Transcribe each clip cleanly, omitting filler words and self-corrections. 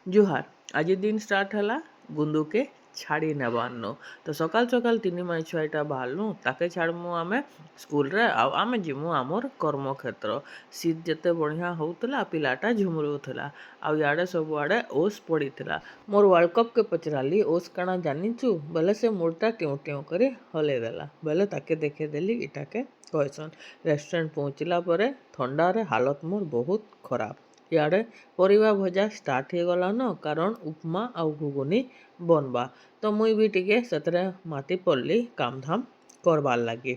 जुहार आज दिन स्टार्ट है गुंदू के छाड़ी नेबारनु तो सकाल सकाल तीन माई छुआटा बाहरनु ताके छाड़मु आमे स्कूल रे आमे जिमु आमर कर्मक्षेत्र शीत जेते बढ़िया होउतला पिलाटा झुमरुथला आड़े सब आड़े ओस पड़ीला मोर वर्ल्ड कप के पचराली ओस काना जानिचु बेले से मुर्टा ट्यों ट्यों करे हले देला बेले ताके देखे देली इटा के कहसन रेस्टोरेंट पहुँचला परे ठंडा रे हालत मोर बहुत खराब इे परिवा भजा स्टार्ट हो गला न कारण उपमा आउ घुगुनी बनवा तो मुई भी टिके से माती पड़ली काम धाम करवार लगी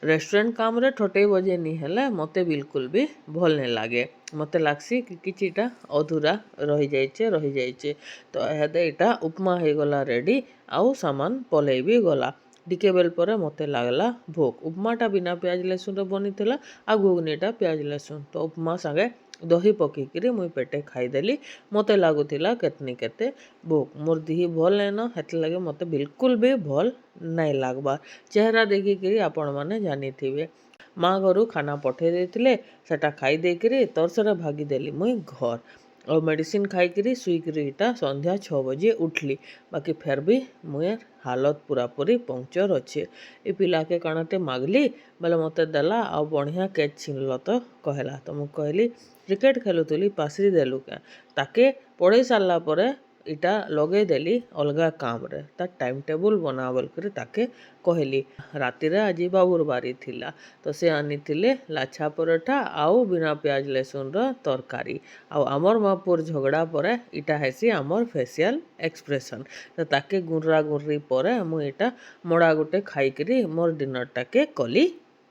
रेस्टोरेंट काम रे ठटे बजे नहीं हेले मते बिल्कुल भी भल नहीं लगे मते लागसी कि किछिटा अधूरा रही जाइए तो हेदे इटा उपमा हो गला रेडी आउ सामान पलई भी गला टिके बेल पर मते लागला भोक उपमाटा बिना प्याज लहसुन बनी थिला आ घुगनीटा प्याज लहसुन तो उपमा संगे दही पकईकरी मुई पेटे खाईदेली मते लागुथिला केतनी केते भोक मोर दिही भल नैन हेत लगे मते बिल्कुल भी भल नहीं लागबा चेहरा देखिकी आपण माने जानिथिबे माँ घरू खाना पठे देथिले सेटा खाई देकरी तरसरा भागीदेली मुई घर और मेडिसिन खाईकरी सुईकरी इटा संध्या 6 बजे उठली बाकी फिर भी मुझे हालत पूरा पूरी पंक्चर अच्छे ये पिला के कानाटे मागली बोले मत देला आ बढ़िया कैच छीनल तो कहला तो मुझे कहली क्रिकेट खेलुली पासरी देलु क्या ताके पढ़े सारा पर इटा लगे देली अलगा काम रे ता टाइम टेबल बना बोल कर ताके कहली राति रे आज बाबूर बारी थिला तो से आनी थिले लाछा पराठा आउ बिना प्याज लहसुन रो तरकारी आउ आमर मापुर झगड़ा पर इटा हेसी आमर फेशियल एक्सप्रेशन तो ताके गुर्रा गुर्री पर मु इटा मोड़ा गोटे खाईकरी मोर डिनर टाके कली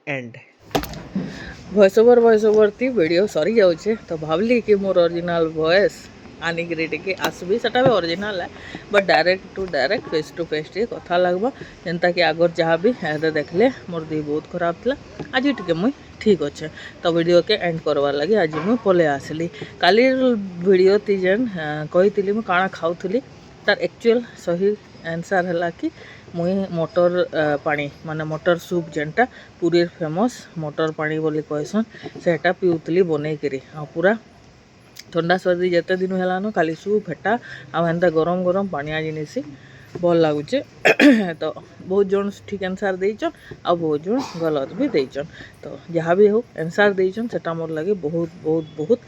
एंड वॉइस ओवर थी वीडियो सरी जाऊे तो भावली कि मोर ओरिजिनल वॉइस आनिकी टिके आसबी सेटा भी ओरिजिनल है but direct to direct face to face टे कथा लगवा जेनता कि आगर जहाँ भी है देखले मोर देह बहुत खराब था आज टिके मुई ठीक अच्छे तो वीडियो के एंड करवार लगी आज मुई पले आसली काली वीडियो ती जेन कही मुझे काଣା खाऊली तार एक्चुअल सही आंसर है कि मुई मटर पानी माने मटर सूप जेनटा पुरी फेमस मटर पानी बोली कहसन सेटा पीउतली बनै करी आ पूरा ठंडा सर्दी जिते दिन है खाली सूप हेटा आंता गरम गरम पानिया जिनिस भल लगुचे तो बहुत जन ठीक आंसर देचन आ बहुत जन गलत भी देचन तो जहाँ भी हो आंसर देचन सेटा मोर लगे बहुत बहुत बहुत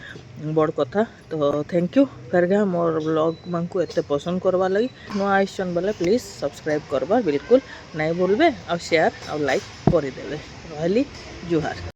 बड़ कथा तो थैंक यू फिर मोर ब्लॉग मान को एत पसंद करवा लगी नुआ आइसन बोले प्लीज सब्सक्राइब करवा बिल्कुल नहीं भूलबे आ शेयर आ लाइक करदेवे रहली जुहार।